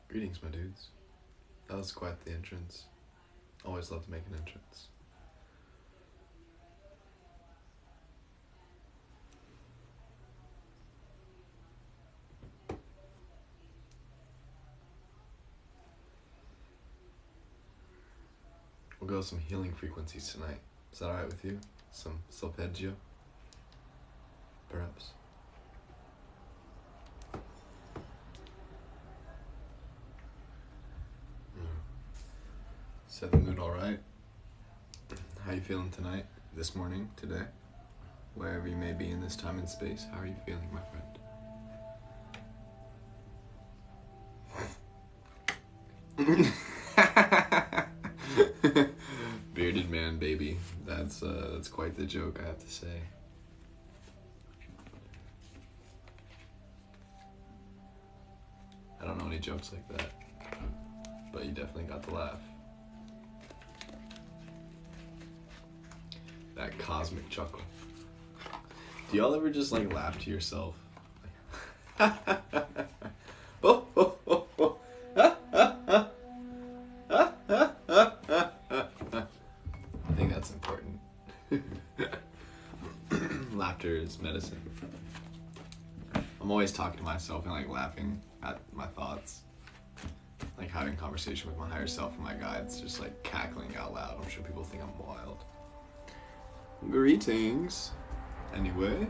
Greetings, my dudes. That was quite the entrance. Always love to make an entrance. We'll go with some healing frequencies tonight. Is that alright with you? Some solfeggio? Perhaps. Set the mood alright? How you feeling tonight? This morning? Today? Wherever you may be in this time and space, how are you feeling, my friend? Bearded man, baby. That's quite the joke, I have to say. I don't know any jokes like that, but you definitely got the laugh. That cosmic chuckle. Do y'all ever just like laugh to yourself? Oh, oh, oh, oh. I think that's important. Laughter is medicine. I'm always talking to myself and like laughing at my thoughts. Like having conversation with my higher self and my guides, just like cackling out loud. I'm sure people think I'm wild. Greetings. Anyway.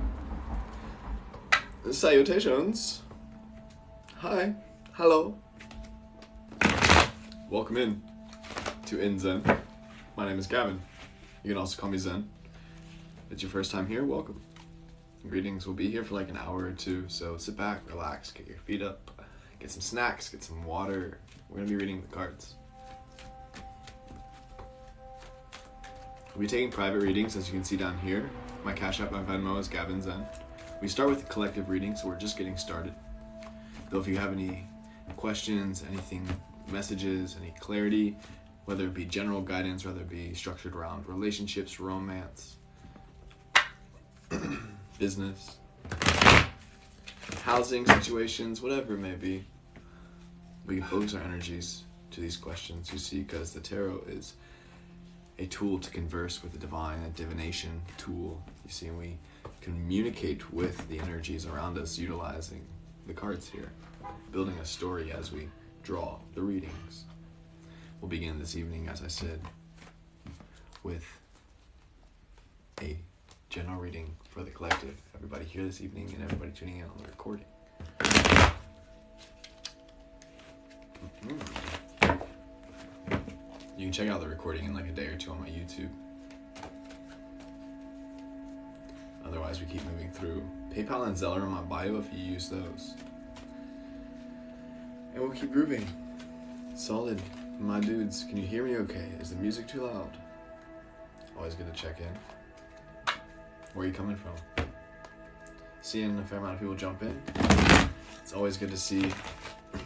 Salutations. Hi. Hello. Welcome in to Zen. My name is Gavin. You can also call me Zen. If it's your first time here, welcome. Greetings. We'll be here for like an hour or two, so sit back, relax, get your feet up, get some snacks, get some water. We're going to be reading the cards. We'll be taking private readings, as you can see down here. My Cash App, my Venmo is Gavin Zen. We start with a collective reading, so we're just getting started. Though if you have any questions, anything, messages, any clarity, whether it be general guidance, whether it be structured around relationships, romance, business, housing situations, whatever it may be, we can focus our energies to these questions, you see, because the tarot is a tool to converse with the divine, a divination tool. You see, we communicate with the energies around us utilizing the cards here, building a story as we draw the readings. We'll begin this evening, as I said, with a general reading for the collective. Everybody here this evening and everybody tuning in on the recording. You can check out the recording in like a day or two on my YouTube. Otherwise, we keep moving through. PayPal and Zelle are in my bio if you use those. And we'll keep grooving. Solid. My dudes, can you hear me okay? Is the music too loud? Always good to check in. Where are you coming from? Seeing a fair amount of people jump in. It's always good to see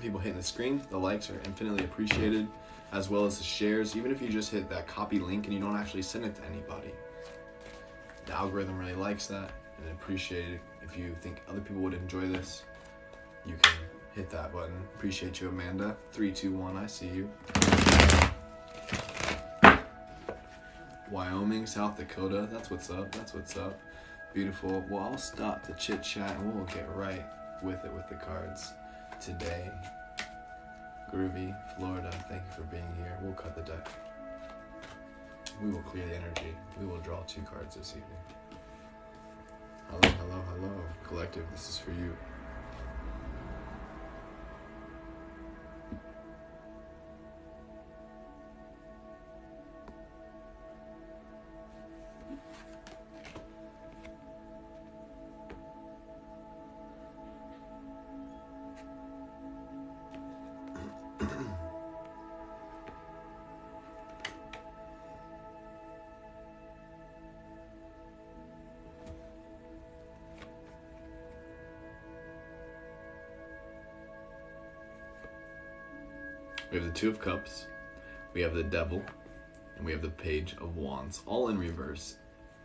people hitting the screen. The likes are infinitely appreciated, as well as the shares. Even if you just hit that copy link and you don't actually send it to anybody, the algorithm really likes that and appreciate it. If you think other people would enjoy this, you can hit that button. Appreciate you, Amanda. 321, I see you. Wyoming, South Dakota, that's what's up, that's what's up. Beautiful. Well, I'll stop the chit chat and we'll get right with it with the cards today. Groovy, Florida, thank you for being here. We'll cut the deck. We will clear the energy. We will draw 2 cards this evening. Hello, hello, hello. Collective, this is for you. We have the Two of Cups, we have the Devil, and we have the Page of Wands, all in reverse.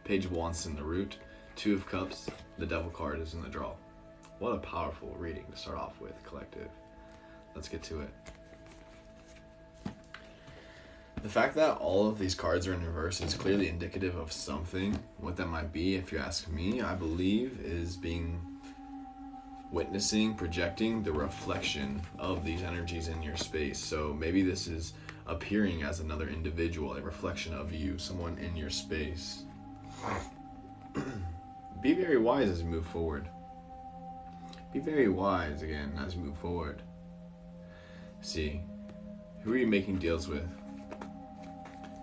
Page of Wands is in the root, Two of Cups, the Devil card is in the draw. What a powerful reading to start off with, collective. Let's get to it. The fact that all of these cards are in reverse is clearly indicative of something. What that might be, if you ask me, I believe is witnessing, projecting the reflection of these energies in your space. So maybe this is appearing as another individual, a reflection of you, someone in your space. Be very wise as you move forward. Be very wise again as you move forward. See, who are you making deals with?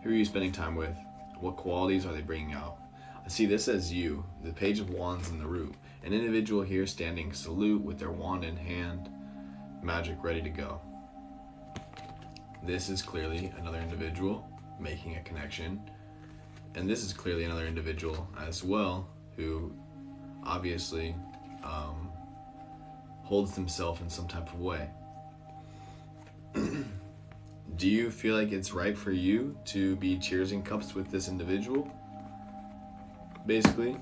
Who are you spending time with? What qualities are they bringing out? I see this as you, the Page of Wands in the root. An individual here standing salute with their wand in hand, magic ready to go. This is clearly another individual making a connection. And this is clearly another individual as well who obviously holds himself in some type of way. Do you feel like it's right for you to be cheersing cups with this individual? Basically.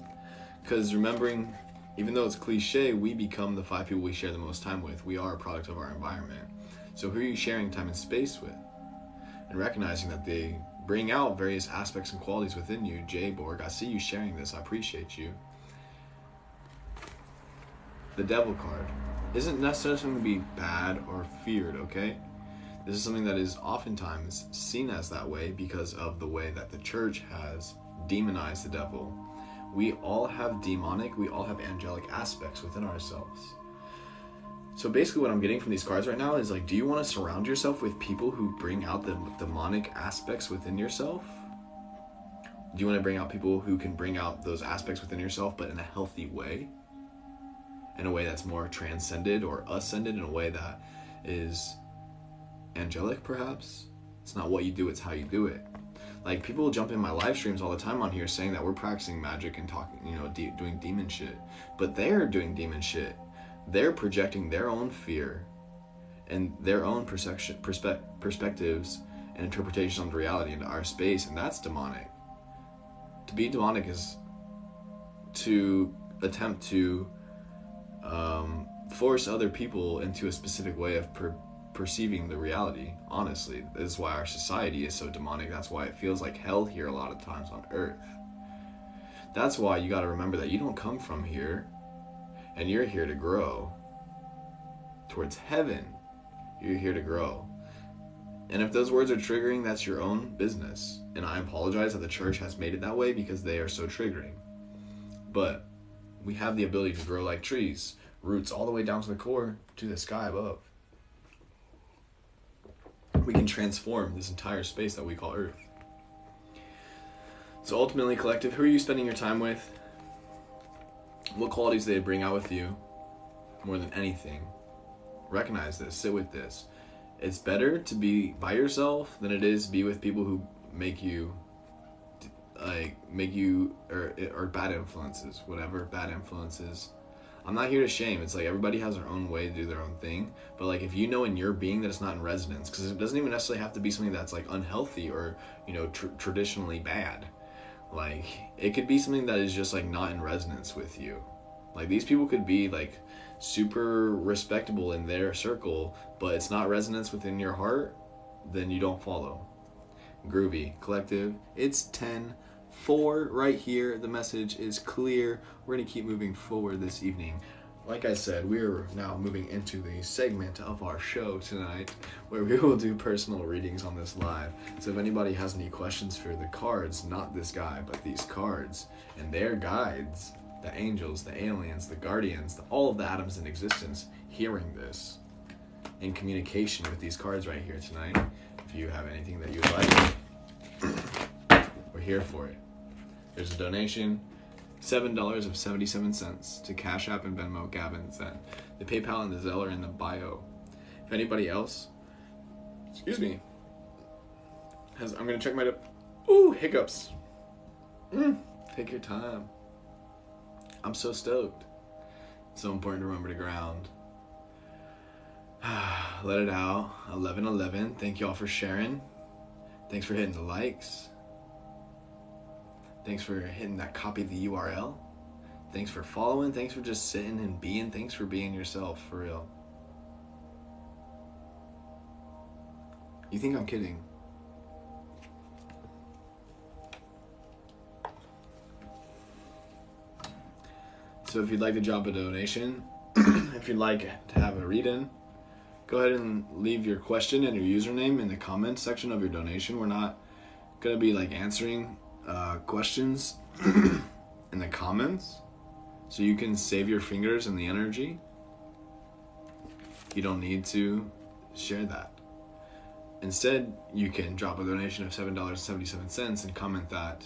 Because remembering, even though it's cliche, we become the 5 people we share the most time with. We are a product of our environment. So who are you sharing time and space with? And recognizing that they bring out various aspects and qualities within you. Jay Borg, I see you sharing this. I appreciate you. The Devil card isn't necessarily something to be bad or feared, okay? This is something that is oftentimes seen as that way because of the way that the church has demonized the devil. We all have demonic, we all have angelic aspects within ourselves. So basically what I'm getting from these cards right now is like, do you want to surround yourself with people who bring out the demonic aspects within yourself? Do you want to bring out people who can bring out those aspects within yourself, but in a healthy way? In a way that's more transcended or ascended, in a way that is angelic, perhaps? It's not what you do, it's how you do it. Like, people jump in my live streams all the time on here saying that we're practicing magic and talking, doing demon shit. But they're doing demon shit. They're projecting their own fear and their own perspectives and interpretations on reality into our space, and that's demonic. To be demonic is to attempt to force other people into a specific way of perceiving the reality. Honestly, this is why our society is so demonic. That's why it feels like hell here a lot of times on earth. That's why you got to remember that you don't come from here, and you're here to grow towards heaven. You're here to grow. And if those words are triggering, that's your own business. And I apologize that the church has made it that way because they are so triggering. But we have the ability to grow like trees, roots all the way down to the core, to the sky above. We can transform this entire space that we call Earth. So ultimately, collective, who are you spending your time with? What qualities do they bring out with you more than anything? Recognize this, sit with this. It's better to be by yourself than it is to be with people who make you or bad influences, whatever bad influences. I'm not here to shame. It's like everybody has their own way to do their own thing. But like, if you know in your being that it's not in resonance, because it doesn't even necessarily have to be something that's like unhealthy or, traditionally bad. Like, it could be something that is just like not in resonance with you. Like, these people could be like super respectable in their circle, but it's not resonance within your heart, then you don't follow. Groovy collective, it's 10:04 right here. The message is clear. We're going to keep moving forward this evening. Like I said, we're now moving into the segment of our show tonight where we will do personal readings on this live. So if anybody has any questions for the cards, not this guy, but these cards and their guides, the angels, the aliens, the guardians, all of the atoms in existence, hearing this in communication with these cards right here tonight, if you have anything that you would like, we're here for it. There's a donation, $7.77 to Cash App and Venmo, Gavin Zen. The PayPal and the Zelle are in the bio. If anybody else, I'm gonna check my, hiccups. Take your time. I'm so stoked. It's so important to remember to ground. Let it out. 11:11. Thank y'all for sharing. Thanks for hitting the likes. Thanks for hitting that copy of the URL. Thanks for following. Thanks for just sitting and being. Thanks for being yourself, for real. You think I'm kidding? So if you'd like to drop a donation, if you'd like to have a read-in, go ahead and leave your question and your username in the comment section of your donation. We're not gonna be like answering questions in the comments, so you can save your fingers and the energy. You don't need to share that. Instead, you can drop a donation of $7.77 and comment that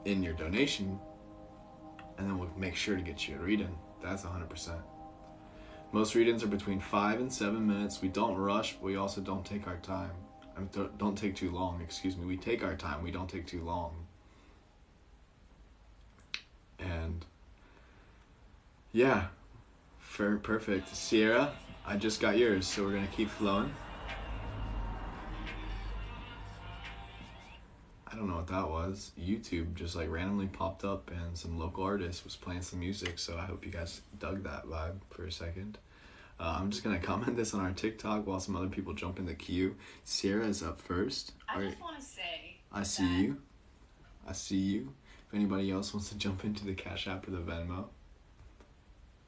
in your donation, and then we'll make sure to get you a read-in. That's 100%. Most read-ins are between 5 and 7 minutes. We don't rush, but we also don't take our time. Don't take too long, excuse me. We take our time, we don't take too long. And yeah, perfect. Sierra, I just got yours, so we're gonna keep flowing. I don't know what that was. YouTube just like randomly popped up and some local artist was playing some music, so I hope you guys dug that vibe for a second. I'm just gonna comment this on our TikTok while some other people jump in the queue. Sierra is up first. I just want to say I see you. I see you. If anybody else wants to jump into the Cash App or the Venmo,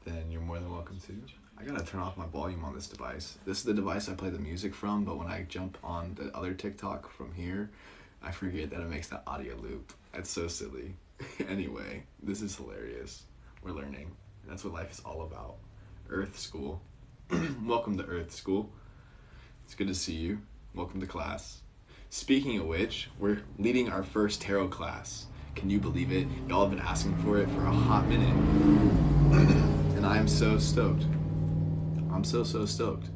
then you're more than welcome to. I gotta turn off my volume on this device. This is the device I play the music from, but when I jump on the other TikTok from here, I forget that it makes that audio loop. That's so silly. Anyway, this is hilarious. We're learning. That's what life is all about. Earth School. Welcome to Earth School. It's good to see you. Welcome to class. Speaking of which, we're leading our first tarot class. Can you believe it? Y'all have been asking for it for a hot minute. And I am so stoked. I'm so stoked.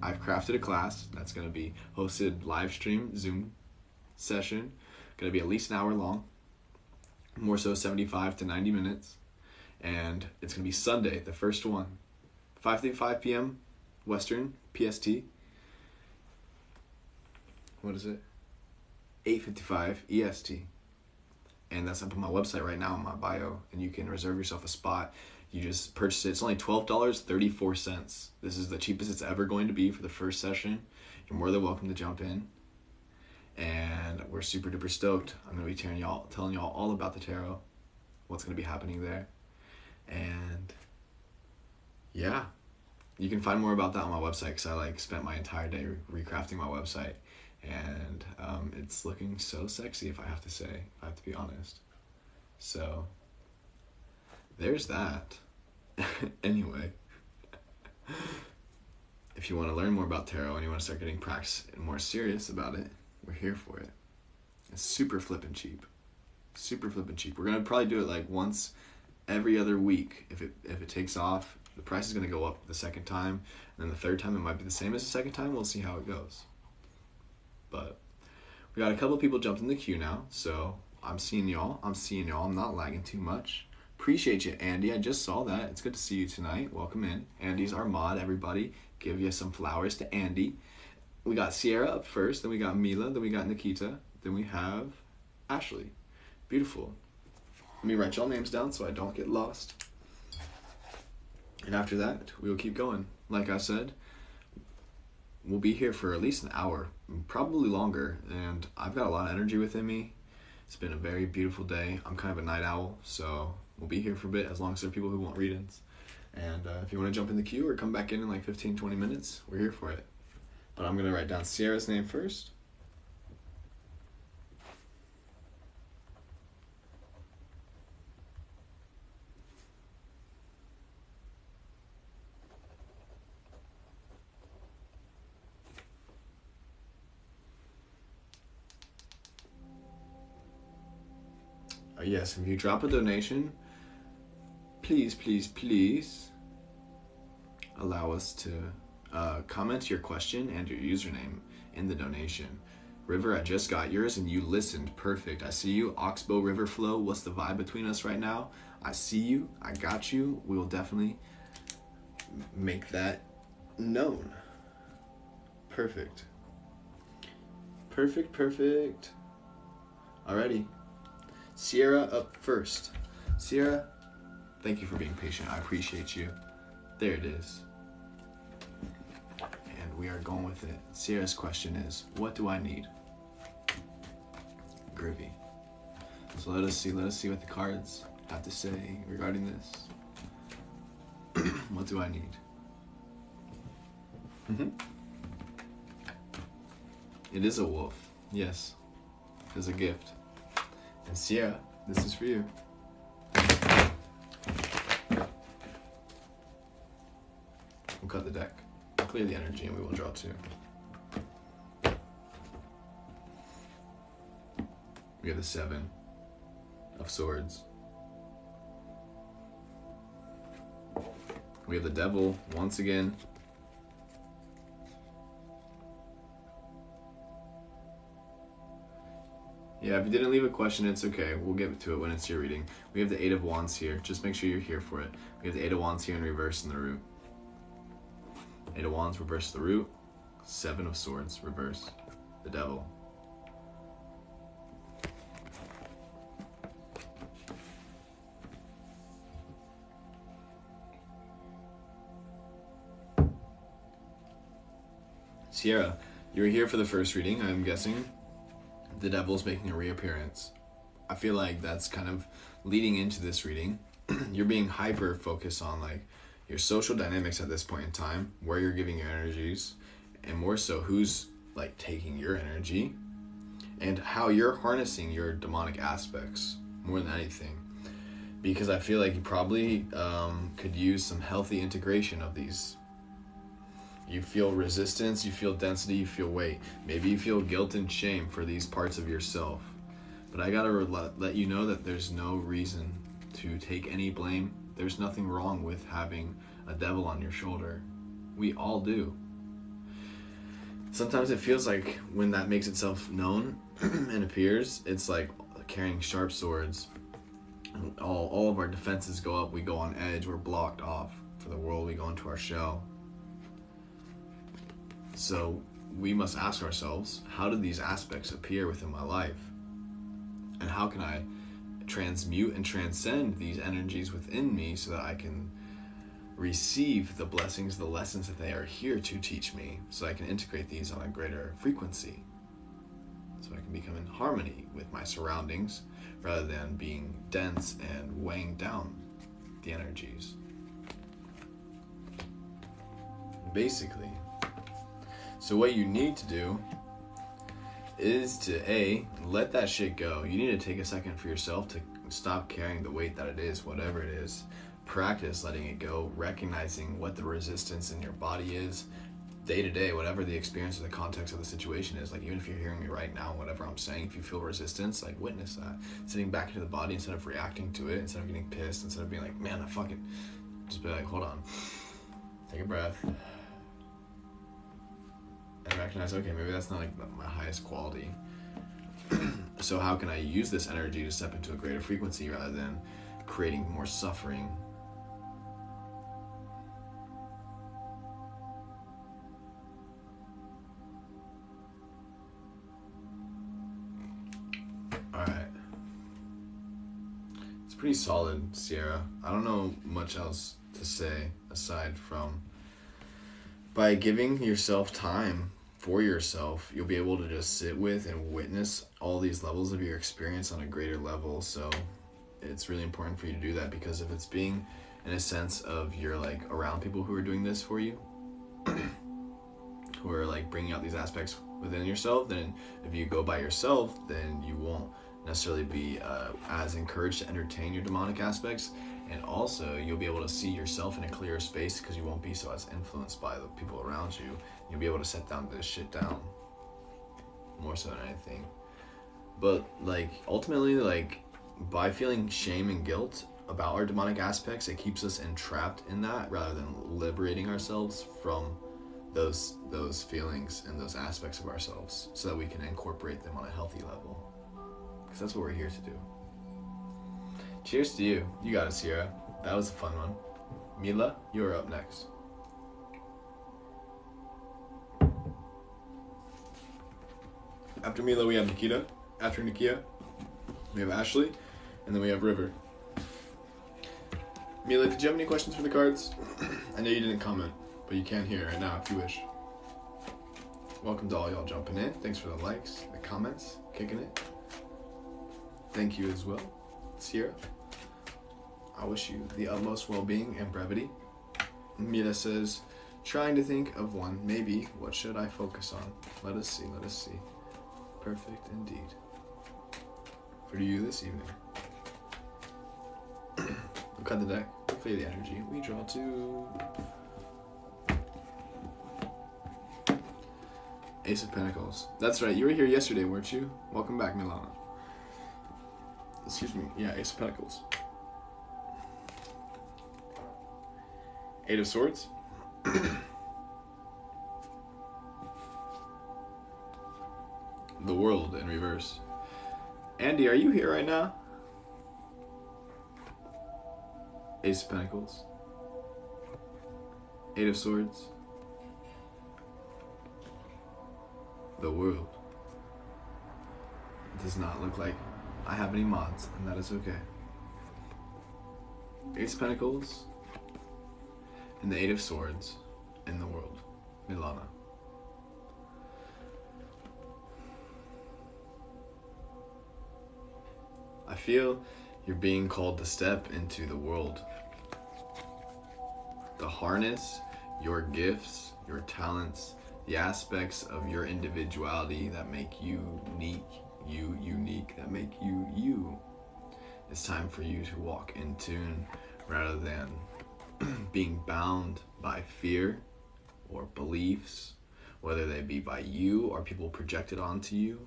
I've crafted a class that's going to be hosted live stream, Zoom session. Going to be at least an hour long. More so 75 to 90 minutes. And it's going to be Sunday, the first one. 5 p.m. Western, PST. What is it? 8:55 EST. And that's up on my website right now in my bio. And you can reserve yourself a spot. You just purchase it. It's only $12.34. This is the cheapest it's ever going to be for the first session. You're more than welcome to jump in. And we're super duper stoked. I'm going to be telling y'all all about the tarot, what's going to be happening there. And yeah, you can find more about that on my website, because I spent my entire day recrafting my website. And it's looking so sexy, if I have to be honest. So there's that. Anyway, if you want to learn more about tarot and you want to start getting practice and more serious about it, we're here for it. It's super flippin' cheap. Super flippin' cheap. We're gonna probably do it like once every other week. If it takes off, the price is gonna go up the second time, and then the third time it might be the same as the second time. We'll see how it goes. But we got a couple people jumped in the queue now, so I'm seeing y'all. I'm not lagging too much. Appreciate you, Andy. I just saw that. It's good to see you tonight. Welcome in. Andy's our mod, everybody. Give you some flowers to Andy. We got Sierra up first, then we got Mila, then we got Nikita, then we have Ashley. Beautiful. Let me write y'all names down so I don't get lost. And after that, we will keep going. Like I said, we'll be here for at least an hour, probably longer, and I've got a lot of energy within me. It's been a very beautiful day. I'm kind of a night owl, so we'll be here for a bit as long as there are people who want read-ins. And if you want to jump in the queue or come back in like 15-20 minutes, we're here for it. But I'm going to write down Sierra's name first. Yes, if you drop a donation, please allow us to comment your question and your username in the donation. River, I just got yours and you listened. Perfect. I see you. Oxbow River Flow, what's the vibe between us right now? I see you. I got you. We will definitely make that known. Perfect. Alrighty. Sierra up first. Sierra, thank you for being patient. I appreciate you. There it is. And we are going with it. Sierra's question is, what do I need? Groovy. So let us see what the cards have to say regarding this? What do I need? It is a wolf. Yes. It's a gift. And Sierra, this is for you. We'll cut the deck. Clear the energy and we will draw 2. We have the 7 of Swords. We have the Devil once again. Yeah, if you didn't leave a question, it's okay. We'll get to it when it's your reading. We have the 8 of Wands here. Just make sure you're here for it. We have the 8 of Wands here in reverse in the root. 8 of Wands, reverse the root. 7 of Swords, reverse the Devil. Sierra, you were here for the first reading, I'm guessing. The Devil's making a reappearance. I feel like that's kind of leading into this reading. You're being hyper focused on like your social dynamics at this point in time, where you're giving your energies, and more so who's like taking your energy, and how you're harnessing your demonic aspects more than anything. Because I feel like you probably could use some healthy integration of these. You feel resistance, you feel density, you feel weight. Maybe you feel guilt and shame for these parts of yourself. But I gotta let you know that there's no reason to take any blame. There's nothing wrong with having a devil on your shoulder. We all do. Sometimes it feels like when that makes itself known and appears, it's like carrying sharp swords. All of our defenses go up, we go on edge, we're blocked off for the world, we go into our shell. So we must ask ourselves, how do these aspects appear within my life? And how can I transmute and transcend these energies within me so that I can receive the blessings, the lessons that they are here to teach me, so I can integrate these on a greater frequency, so I can become in harmony with my surroundings rather than being dense and weighing down the energies. Basically, so what you need to do is to let that shit go. You need to take a second for yourself to stop carrying the weight that it is, whatever it is. Practice letting it go, recognizing what the resistance in your body is day to day, whatever the experience or the context of the situation is. Like, even if you're hearing me right now, whatever I'm saying, if you feel resistance, like, witness that. Sitting back into the body instead of reacting to it, instead of getting pissed, instead of being like, man, I fucking... Just be like, hold on. Take a breath. And recognize, okay, maybe that's not like my highest quality. So how can I use this energy to step into a greater frequency rather than creating more suffering? Alright. It's pretty solid, Sierra. I don't know much else to say aside from, by giving yourself time for yourself, you'll be able to just sit with and witness all these levels of your experience on a greater level. So it's really important for you to do that, because if it's being in a sense of you're like around people who are doing this for you, who are like bringing out these aspects within yourself, then if you go by yourself, then you won't necessarily be as encouraged to entertain your demonic aspects. And also, you'll be able to see yourself in a clearer space because you won't be so as influenced by the people around you. You'll be able to set down this shit down more so than anything. But like ultimately, like by feeling shame and guilt about our demonic aspects, it keeps us entrapped in that rather than liberating ourselves from those feelings and those aspects of ourselves, so that we can incorporate them on a healthy level. Because that's what we're here to do. Cheers to you. You got it, Sierra. That was a fun one. Mila, you're up next. After Mila, we have Nikita. After Nikia, we have Ashley. And then we have River. Mila, did you have any questions for the cards? I know you didn't comment, but you can here right now if you wish. Welcome to all y'all jumping in. Thanks for the likes, the comments, kicking it. Thank you as well, Sierra. I wish you the utmost well-being and brevity. Mira says, trying to think of one, maybe. What should I focus on? Let us see. Perfect indeed. For you this evening. Look at the deck. Feel the energy. We draw two. Ace of Pentacles. That's right. You were here yesterday, weren't you? Welcome back, Milana. Excuse me. Yeah, Ace of Pentacles. Eight of Swords. The World in reverse. Andy, are you here right now? Ace of Pentacles. Eight of Swords. The World. It does not look like I have any mods, and that is okay. Ace of Pentacles. And the Eight of Swords in the World. Milana. I feel you're being called to step into the world. To harness your gifts, your talents, the aspects of your individuality that make you unique, that make you you. It's time for you to walk in tune rather than being bound by fear or beliefs, whether they be by you or people projected onto you.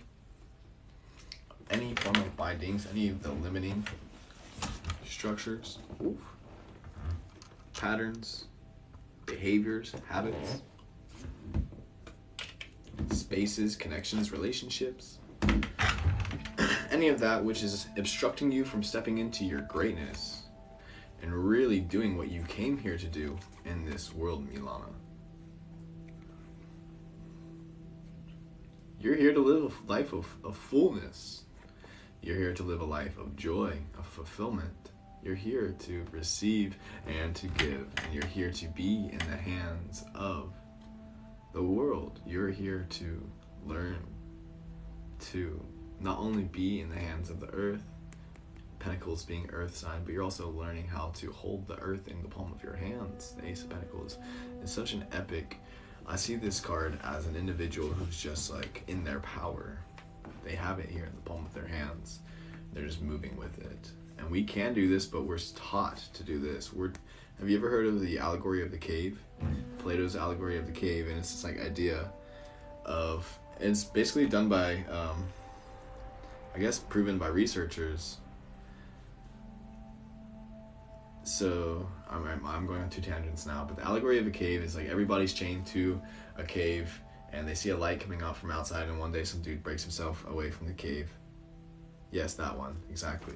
Any form of bindings, any of the limiting structures, patterns, behaviors, habits, spaces, connections, relationships, any of that which is obstructing you from stepping into your greatness and really doing what you came here to do in this world, Milana. You're here to live a life of fullness. You're here to live a life of joy, of fulfillment. You're here to receive and to give. And you're here to be in the hands of the world. You're here to learn to not only be in the hands of the earth, Pentacles being earth sign, but you're also learning how to hold the earth in the palm of your hands. The Ace of Pentacles is such an epic. I see this card as an individual who's just like in their power. They have it here in the palm of their hands. They're just moving with it. And we can do this, but we're taught to do this. Have you ever heard of the allegory of the cave? Plato's allegory of the cave, and it's this like idea of, it's basically done by, I guess proven by researchers. So I'm going on two tangents now, but the allegory of a cave is like everybody's chained to a cave and they see a light coming out from outside, and one day some dude breaks himself away from the cave. Yes, that one, exactly.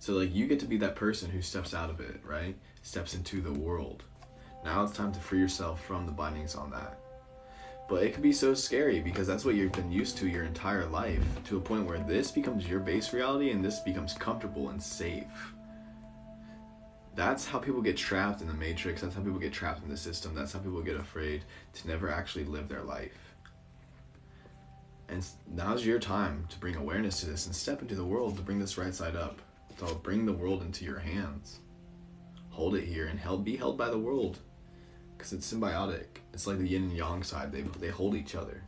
So like you get to be that person who steps out of it, right? Steps into the world. Now it's time to free yourself from the bindings on that. But it can be so scary because that's what you've been used to your entire life, to a point where this becomes your base reality and this becomes comfortable and safe. That's how people get trapped in the matrix. That's how people get trapped in the system. That's how people get afraid to never actually live their life. And now's your time to bring awareness to this and step into the world to bring this right side up. To bring the world into your hands. Hold it here and be held by the world. Because it's symbiotic. It's like the yin and yang side. They hold each other.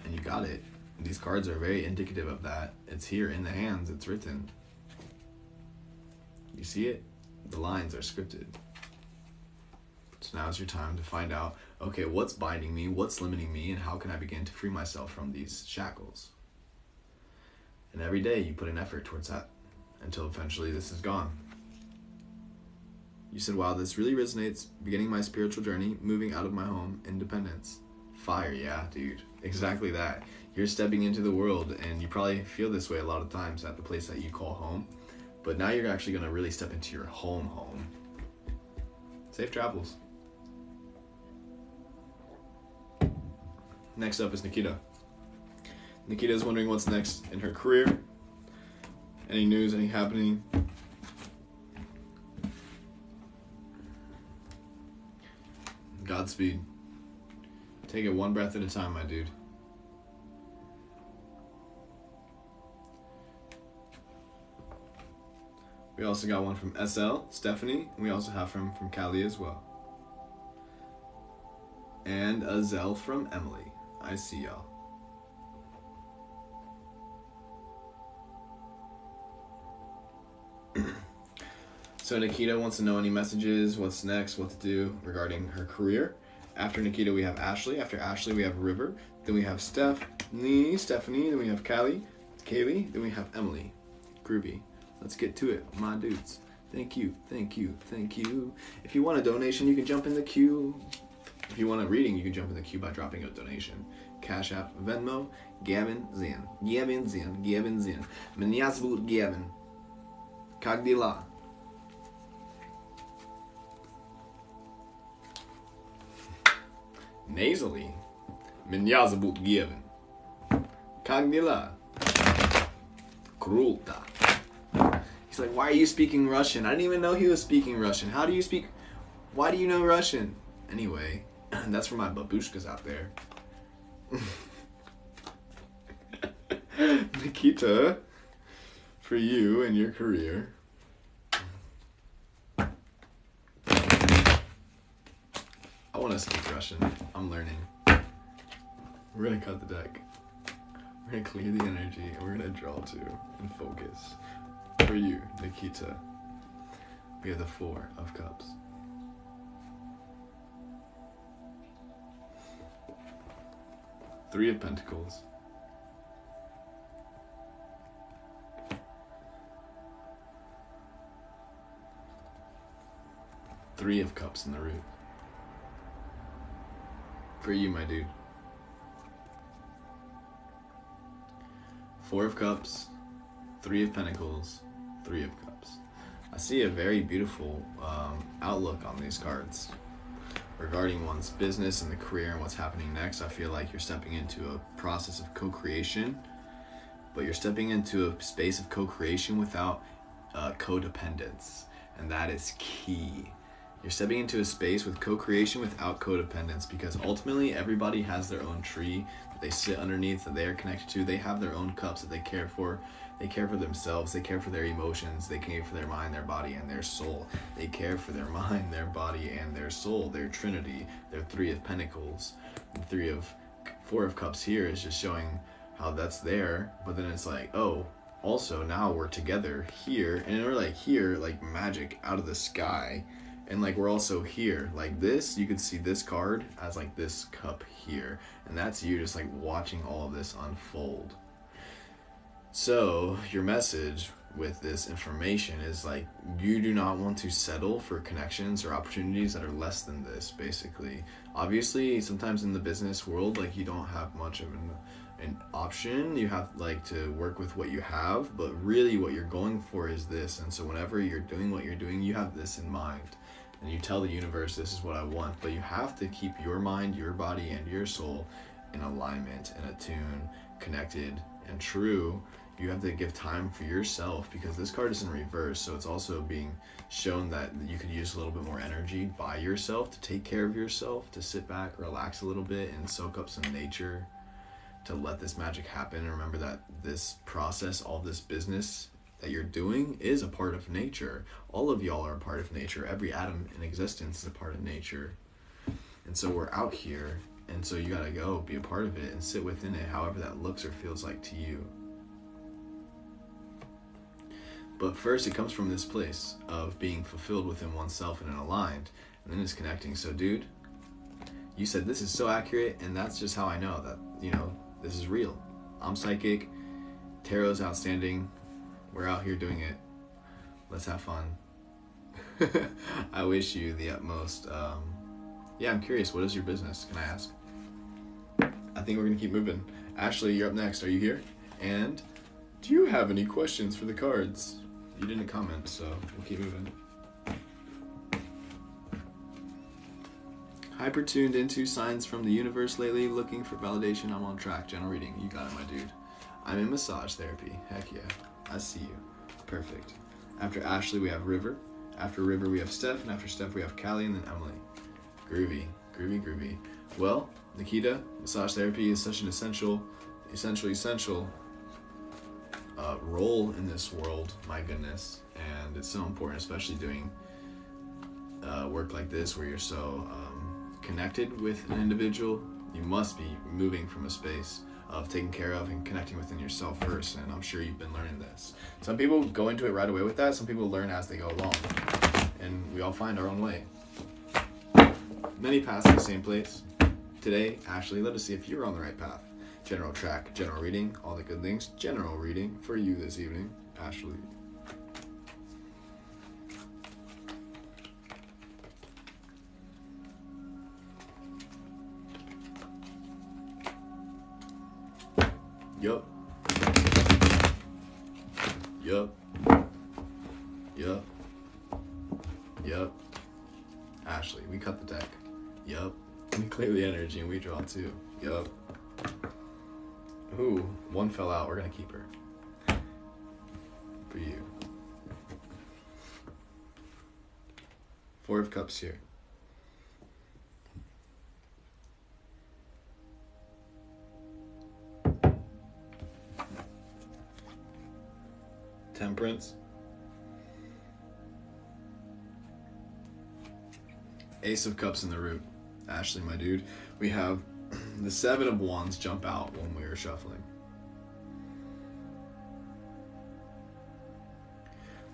And you got it. These cards are very indicative of that. It's here in the hands. It's written. You see it? The lines are scripted. So now's your time to find out, okay, what's binding me, what's limiting me, and how can I begin to free myself from these shackles? And every day you put an effort towards that until eventually this is gone. You said, wow, this really resonates. Beginning my spiritual journey, moving out of my home, independence. Fire, yeah, dude. Exactly that. You're stepping into the world, and you probably feel this way a lot of times at the place that you call home. But now you're actually going to really step into your home. Safe travels. Next up is Nikita. Nikita is wondering what's next in her career. Any news, any happening? Godspeed. Take it one breath at a time, my dude. We also got one from SL, Stephanie, and we also have from Callie as well. And a Zell from Emily. I see y'all. So Nikita wants to know any messages, what's next, what to do regarding her career. After Nikita, we have Ashley. After Ashley, we have River. Then we have Stephanie. Then we have Kaylee. Then we have Emily. Groovy. Let's get to it, my dudes. Thank you. If you want a donation, you can jump in the queue. If you want a reading, you can jump in the queue by dropping a donation. Cash App, Venmo, Gavin Zan. Menyasbut Gavin. Kagdila. Nasally. Menyasbut Gavin. Kagdila. Krulta. He's like, why are you speaking Russian? I didn't even know he was speaking Russian. Why do you know Russian? Anyway, that's for my babushkas out there. Nikita, for you and your career. I want to speak Russian. I'm learning. We're going to cut the deck. We're going to clear the energy and we're going to draw to and focus. For you, Nikita, we have the Four of Cups. Three of Pentacles. Three of Cups in the root. For you, my dude. Four of Cups, Three of Pentacles, Three of Cups. I see a very beautiful outlook on these cards. Regarding one's business and the career and what's happening next, I feel like you're stepping into a process of co-creation, but you're stepping into a space of co-creation without codependence, and that is key. You're stepping into a space with co-creation without codependence, because ultimately everybody has their own tree that they sit underneath, that they are connected to. They have their own cups that they care for. They care for themselves. They care for their emotions. They care for their mind, their body, and their soul. They care for their mind, their body, and their soul, their trinity, their Three of Pentacles. The Four of Cups here is just showing how that's there, but then it's like, oh, also now we're together here, and we're like here, like magic out of the sky. And like we're also here like this. You could see this card as like this cup here, and that's you just like watching all of this unfold. So your message with this information is like, you do not want to settle for connections or opportunities that are less than this, basically. Obviously, sometimes in the business world, like you don't have much of an option. You have like to work with what you have, but really what you're going for is this. And so whenever you're doing what you're doing, you have this in mind. And you tell the universe, this is what I want, but you have to keep your mind, your body, and your soul in alignment and attune, connected, and true. You have to give time for yourself, because this card is in reverse, so it's also being shown that you could use a little bit more energy by yourself to take care of yourself, to sit back, relax a little bit, and soak up some nature, to let this magic happen. And remember that this process, all this business that you're doing is a part of nature. All of y'all are a part of nature. Every atom in existence is a part of nature. And so we're out here, and so you gotta go be a part of it and sit within it, however that looks or feels like to you. But first, it comes from this place of being fulfilled within oneself and aligned, and then it's connecting. So dude, you said this is so accurate, and that's just how I know that, you know, this is real. I'm psychic, tarot's outstanding, we're out here doing it. Let's have fun. I wish you the utmost. Yeah, I'm curious, what is your business? Can I ask? I think we're gonna keep moving. Ashley, you're up next. Are you here? And do you have any questions for the cards? You didn't comment, so we'll keep moving. Hyper tuned into signs from the universe lately, looking for validation. I'm on track. General reading. You got it, my dude. I'm in massage therapy. Heck yeah. I see you. Perfect. After Ashley, we have River. After River, we have Steph. And after Steph, we have Callie and then Emily. Groovy. Groovy, groovy. Well, Nikita, massage therapy is such an essential role in this world. My goodness. and it's so important, especially doing work like this where you're so connected with an individual. You must be moving from a space of taking care of and connecting within yourself first, and I'm sure you've been learning this. Some people go into it right away with that, some people learn as they go along, and we all find our own way. Many paths to the same place. Today, Ashley, let us see if you're on the right path. General track, general reading, all the good things. General reading for you this evening, Ashley. Yup. Yup. Yup. Yup. Ashley, we cut the deck. Yup. We clear the energy and we draw two. Yup. Ooh, one fell out. We're gonna keep her. For you. Four of Cups here. Temperance. Ace of Cups in the root. Ashley, my dude. We have the Seven of Wands jump out when we were shuffling.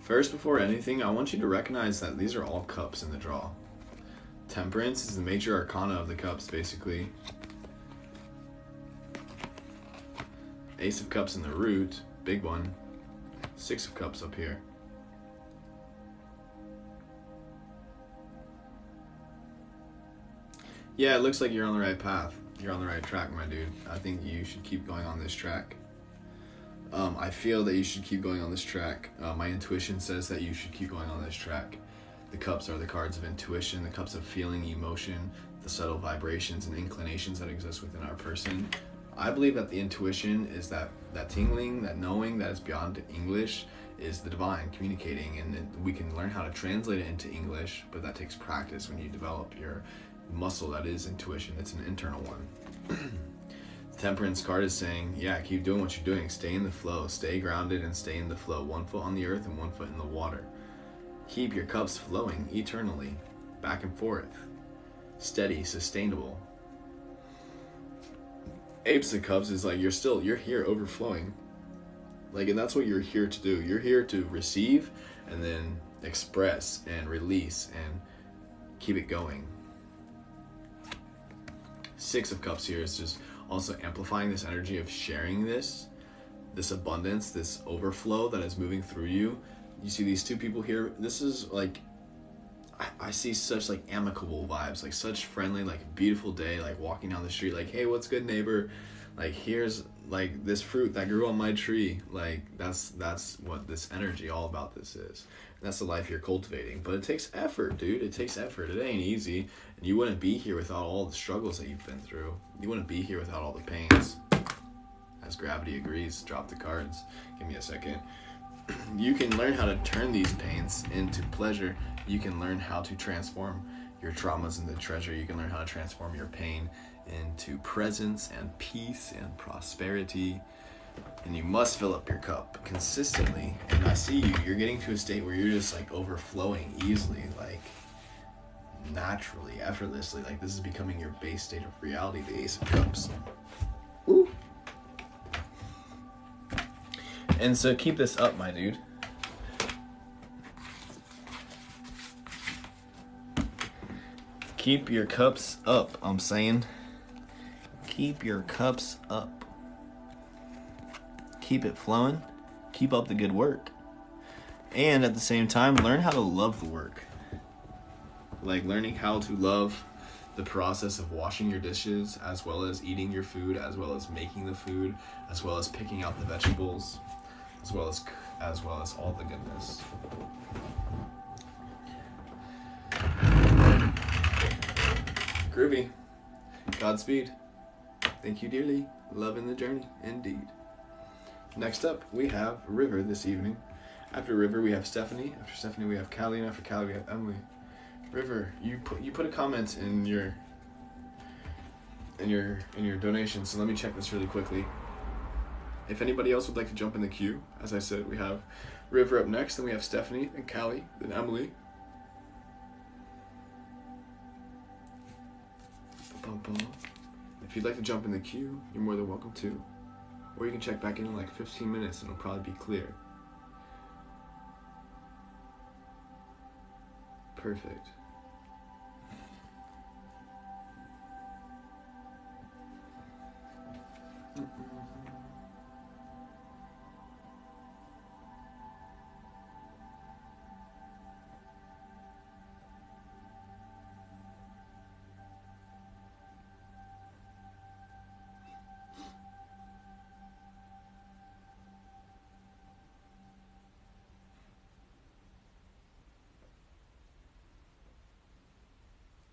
First, before anything, I want you to recognize that these are all cups in the draw. Temperance is the major arcana of the cups, basically. Ace of Cups in the root, big one. Six of Cups up here. Yeah, it looks like you're on the right path. You're on the right track, my dude. I think you should keep going on this track. I feel that you should keep going on this track. My intuition says that you should keep going on this track. The cups are the cards of intuition, the cups of feeling, emotion, the subtle vibrations and inclinations that exist within our person. I believe that the intuition is that tingling, that knowing that is beyond English, is the divine communicating, and we can learn how to translate it into English, but that takes practice when you develop your muscle that is intuition. It's an internal one. The Temperance card is saying, yeah, keep doing what you're doing. Stay in the flow. Stay grounded and stay in the flow. 1 foot on the earth and 1 foot in the water. Keep your cups flowing eternally, back and forth. Steady, sustainable. Apes of Cups is like you're here overflowing. Like, and that's what you're here to do. You're here to receive and then express and release and keep it going. Six of Cups here is just also amplifying this energy of sharing this abundance, this overflow that is moving through you. You see these two people here. This is like, I see such like amicable vibes, like such friendly, like beautiful day, like walking down the street, like, hey, what's good, neighbor? Like, here's like this fruit that grew on my tree. Like, that's what this energy, all about this is. And that's the life you're cultivating. But it takes effort, dude. It takes effort. It ain't easy. And you wouldn't be here without all the struggles that you've been through. You wouldn't be here without all the pains. As gravity agrees, drop the cards. Give me a second. You can learn how to turn these pains into pleasure. You can learn how to transform your traumas into treasure. You can learn how to transform your pain into presence and peace and prosperity. And you must fill up your cup consistently. And I see you're getting to a state where you're just like overflowing easily, like naturally, effortlessly. Like, this is becoming your base state of reality, the Ace of Cups. Woo. And so keep this up, my dude. Keep your cups up, I'm saying. Keep your cups up. Keep it flowing. Keep up the good work. And at the same time, learn how to love the work. Like learning how to love the process of washing your dishes, as well as eating your food, as well as making the food, as well as picking out the vegetables, as well as all the goodness. Groovy. Godspeed. Thank you dearly. Loving the journey, indeed. Next up, we have River this evening. After River, we have Stephanie. After Stephanie, we have Callie. And after Callie, we have Emily. River, you put a comment in your donation, so let me check this really quickly. If anybody else would like to jump in the queue, as I said, we have River up next, then we have Stephanie, then Callie, then Emily. If you'd like to jump in the queue, you're more than welcome to. Or you can check back in like 15 minutes and it'll probably be clear. Perfect.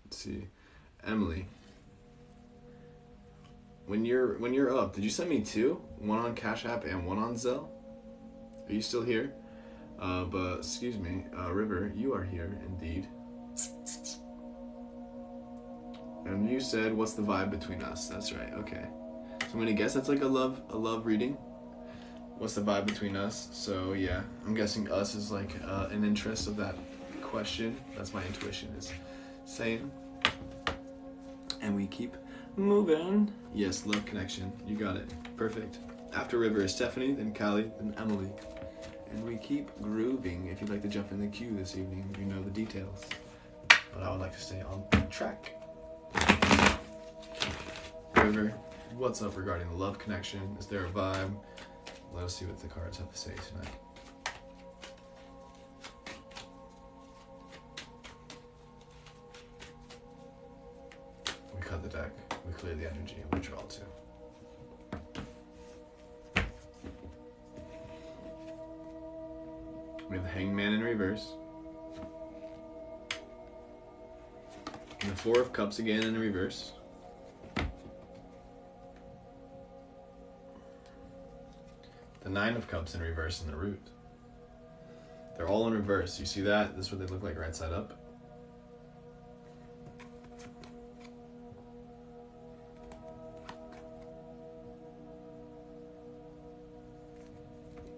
Let's see, Emily. When you're up, did you send me two? One on Cash App and one on Zelle? Are you still here? But excuse me, River, you are here indeed. And you said, what's the vibe between us? That's right. Okay. So I'm gonna guess that's like a love reading. What's the vibe between us? So yeah, I'm guessing us is like an interest of that question. That's my intuition is saying. And we keep moving. Yes, love connection. You got it. Perfect. After River is Stephanie, then Callie, then Emily. And we keep grooving. If you'd like to jump in the queue this evening, you know the details. But I would like to stay on track. River, what's up regarding the love connection? Is there a vibe? Let us see what the cards have to say tonight. We cut the deck, we clear the energy, and we draw two. We have the Hangman in reverse. And the Four of Cups again in reverse. The Nine of Cups in reverse in the root. They're all in reverse. You see that? This is what they look like right side up.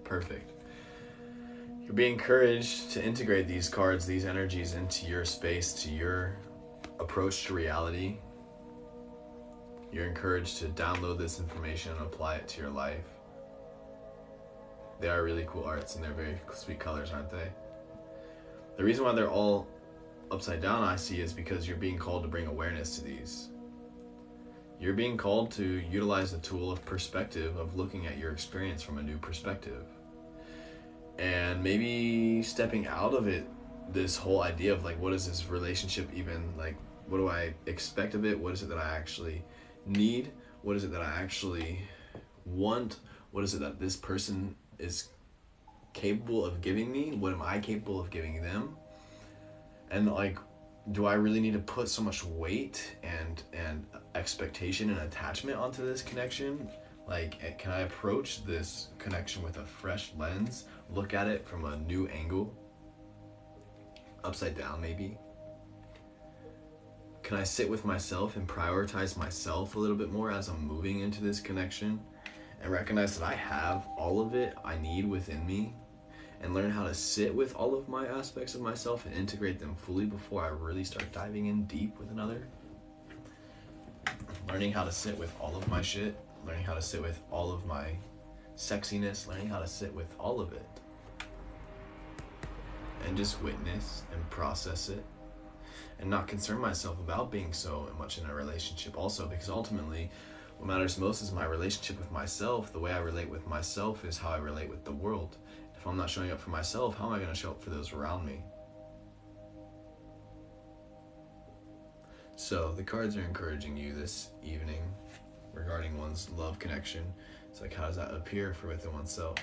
Perfect. You're being encouraged to integrate these cards, these energies into your space, to your approach to reality. You're encouraged to download this information and apply it to your life. They are really cool arts and they're very sweet colors, aren't they? The reason why they're all upside down, I see, is because you're being called to bring awareness to these. You're being called to utilize the tool of perspective, of looking at your experience from a new perspective. And maybe stepping out of it, this whole idea of like, what is this relationship even, like, what do I expect of it? What is it that I actually need? What is it that I actually want? What is it that this person is capable of giving me? What am I capable of giving them? And like, do I really need to put so much weight and expectation and attachment onto this connection? Like, can I approach this connection with a fresh lens, look at it from a new angle, upside down maybe? Can I sit with myself and prioritize myself a little bit more as I'm moving into this connection, and recognize that I have all of it I need within me, and learn how to sit with all of my aspects of myself and integrate them fully before I really start diving in deep with another? Learning how to sit with all of my shit, learning how to sit with all of my sexiness, learning how to sit with all of it. And just witness and process it. And not concern myself about being so much in a relationship also, because ultimately what matters most is my relationship with myself. The way I relate with myself is how I relate with the world. If I'm not showing up for myself, how am I going to show up for those around me? So the cards are encouraging you this evening regarding one's love connection. It's like, how does that appear for within oneself?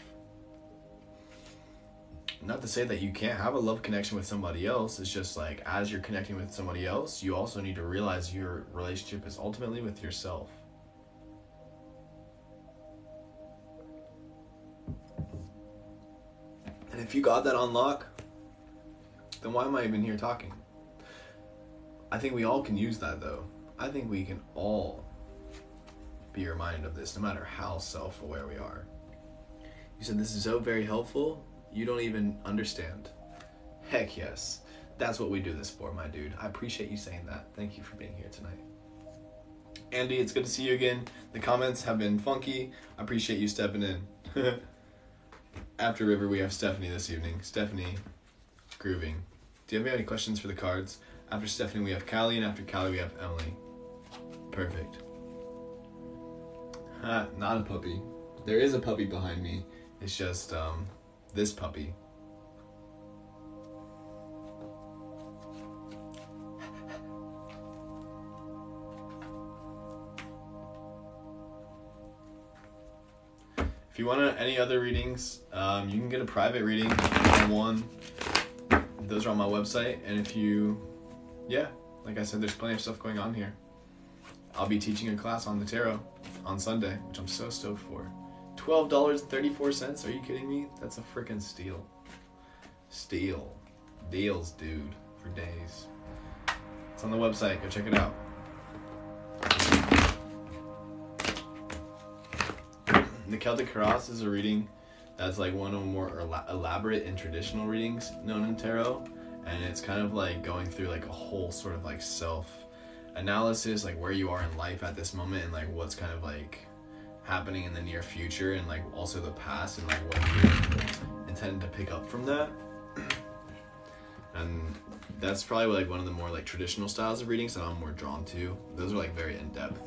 Not to say that you can't have a love connection with somebody else. It's just like, as you're connecting with somebody else, you also need to realize your relationship is ultimately with yourself. And if you got that on lock, then why am I even here talking? I think we all can use that though. I think we can all be reminded of this, no matter how self-aware we are. You said this is so very helpful. You don't even understand. Heck yes. That's what we do this for, my dude. I appreciate you saying that. Thank you for being here tonight. Andy, it's good to see you again. The comments have been funky. I appreciate you stepping in. After River, we have Stephanie this evening. Stephanie, grooving. Do you have any questions for the cards? After Stephanie, we have Callie, and after Callie, we have Emily. Perfect. Not a puppy. There is a puppy behind me. It's just, this puppy. If you want any other readings, you can get a private reading, one. Those are on my website. And if you, like I said, there's plenty of stuff going on here. I'll be teaching a class on the tarot on Sunday, which I'm so stoked for. $12.34. Are you kidding me? That's a freaking steal. Steal. Deals, dude, for days. It's on the website. Go check it out. The Celtic Cross is a reading that's like one of the more elaborate and traditional readings known in tarot. And it's kind of like going through like a whole sort of like self-analysis, like where you are in life at this moment and like what's kind of like happening in the near future and like also the past and like what you're intended to pick up from that. And that's probably like one of the more like traditional styles of readings that I'm more drawn to. Those are like very in-depth.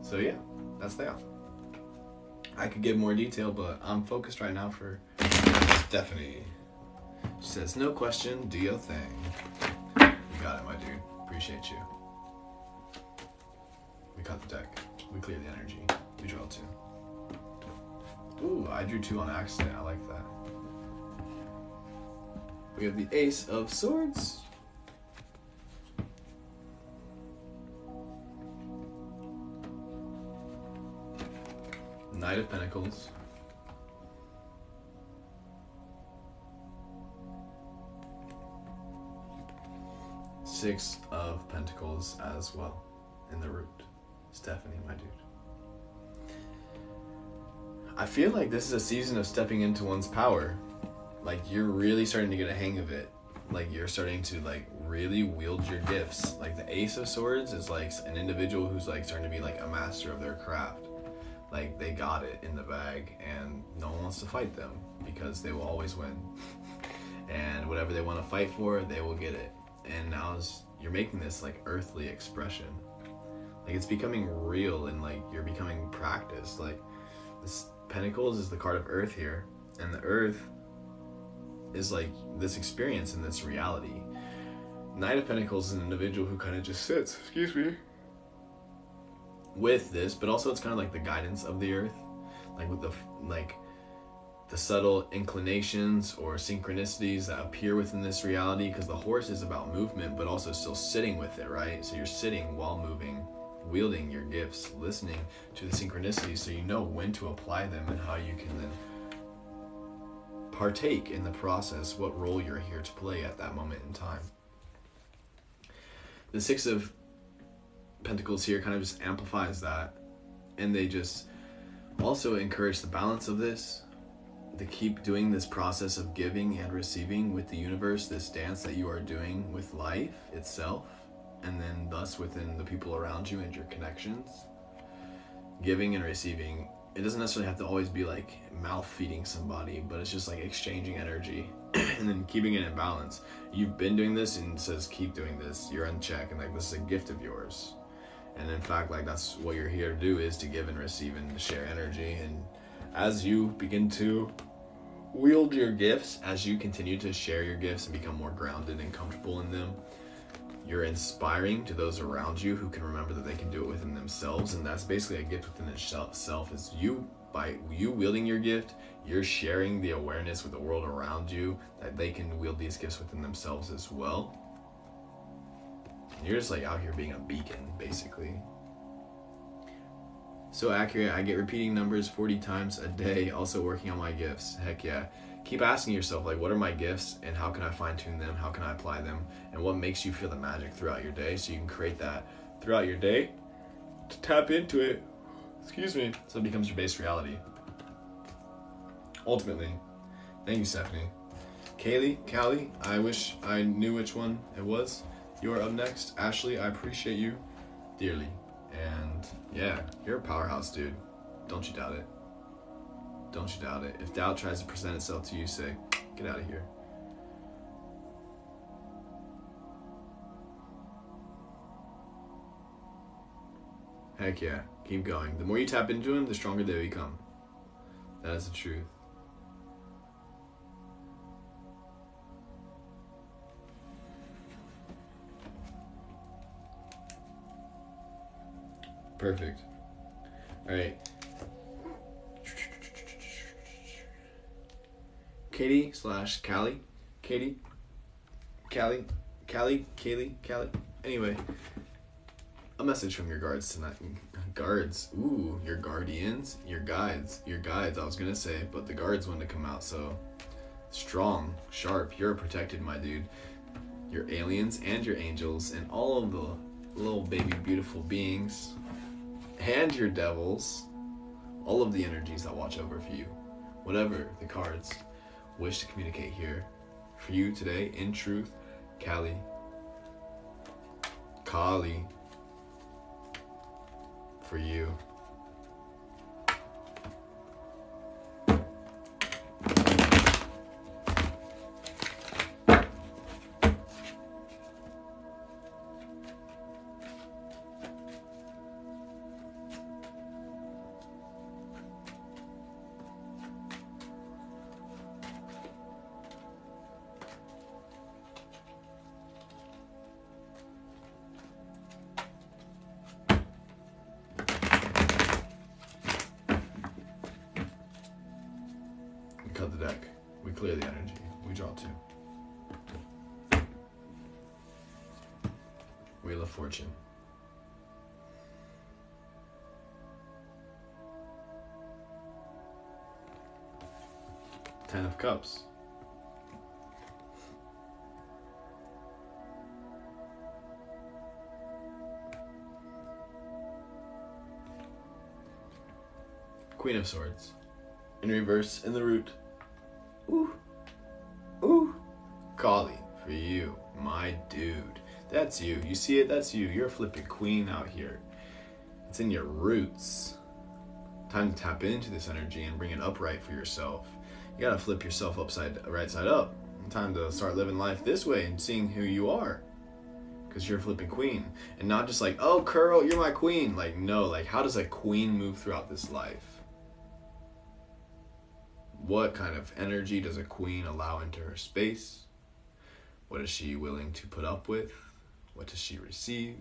So yeah, that's that. I could give more detail, but I'm focused right now for Stephanie. She says, no question, do your thing. You got it, my dude. Appreciate you. We cut the deck. We clear the energy. We draw two. Ooh, I drew two on accident. I like that. We have the Ace of Swords. Knight of Pentacles. Six of Pentacles as well in the root. Stephanie, my dude. I feel like this is a season of stepping into one's power. Like you're really starting to get a hang of it. Like you're starting to like really wield your gifts. Like the Ace of Swords is like an individual who's like starting to be like a master of their craft. Like they got it in the bag and no one wants to fight them because they will always win. And whatever they want to fight for, they will get it. And now you're making this like earthly expression. Like it's becoming real and like you're becoming practiced. Like this Pentacles is the card of Earth here. And the Earth is like this experience and this reality. Knight of Pentacles is an individual who kind of just sits, with this, but also it's kind of like the guidance of the earth, like with the subtle inclinations or synchronicities that appear within this reality, because the horse is about movement but also still sitting with it, right? So you're sitting while moving, wielding your gifts, listening to the synchronicities so you know when to apply them and how you can then partake in the process, what role you're here to play at that moment in time. The Six of Pentacles here kind of just amplifies that, and they just also encourage the balance of this, to keep doing this process of giving and receiving with the universe, this dance that you are doing with life itself, and then thus within the people around you and your connections. Giving and receiving, it doesn't necessarily have to always be like mouth feeding somebody, but it's just like exchanging energy and then keeping it in balance. You've been doing this and it says keep doing this, you're in check, and like this is a gift of yours. And in fact, like that's what you're here to do, is to give and receive and to share energy. And as you begin to wield your gifts, as you continue to share your gifts and become more grounded and comfortable in them, you're inspiring to those around you who can remember that they can do it within themselves. And that's basically a gift within itself, is you, by you wielding your gift, you're sharing the awareness with the world around you that they can wield these gifts within themselves as well. You're just like out here being a beacon, basically. So accurate. I get repeating numbers 40 times a day, also working on my gifts. Heck yeah. Keep asking yourself, like, what are my gifts and how can I fine tune them? How can I apply them? And what makes you feel the magic throughout your day, so you can create that throughout your day to tap into it. So it becomes your base reality. Ultimately, Thank you, Stephanie. Callie, I wish I knew which one it was. You are up next. Ashley, I appreciate you dearly. And yeah, you're a powerhouse, dude. Don't you doubt it. Don't you doubt it. If doubt tries to present itself to you, say, get out of here. Heck yeah, keep going. The more you tap into them, the stronger they become. That is the truth. Perfect. All right. Katie/Callie. Callie. Anyway, a message from your guards tonight. Guards. Ooh, your guardians, your guides. I was gonna say, but the guards want to come out. So strong, sharp. You're protected, my dude. Your aliens and your angels and all of the little baby beautiful beings and your devils, all of the energies that watch over for you, whatever the cards wish to communicate here for you today. In truth, Kali, for you. Cut the deck. We clear the energy. We draw two. Wheel of Fortune. Ten of Cups. Queen of Swords. In reverse, in the root. Ooh. Kali, for you, my dude. That's you. You see it? That's you. You're a flipping queen out here. It's in your roots. Time to tap into this energy and bring it upright for yourself. You gotta flip yourself right side up. Time to start living life this way and seeing who you are. Because you're a flipping queen. And not just like, oh, Curl, you're my queen. Like, no, like, how does a queen move throughout this life? What kind of energy does a queen allow into her space? What is she willing to put up with? What does she receive?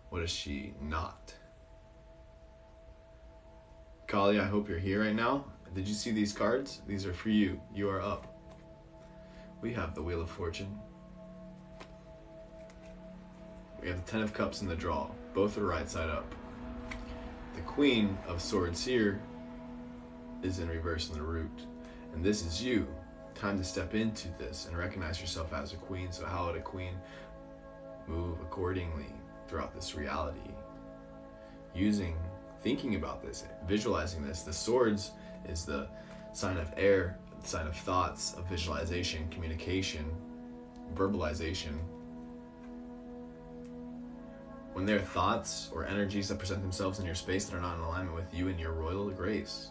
What is she not? Kali, I hope you're here right now. Did you see these cards? These are for you. You are up. We have the Wheel of Fortune. We have the Ten of Cups in the draw. Both are right side up. The Queen of Swords here is in reverse in the root. And this is you. Time to step into this and recognize yourself as a queen. So how would a queen move accordingly throughout this reality? Thinking about this, visualizing this. The swords is the sign of air, the sign of thoughts, of visualization, communication, verbalization. When there are thoughts or energies that present themselves in your space that are not in alignment with you and your royal grace,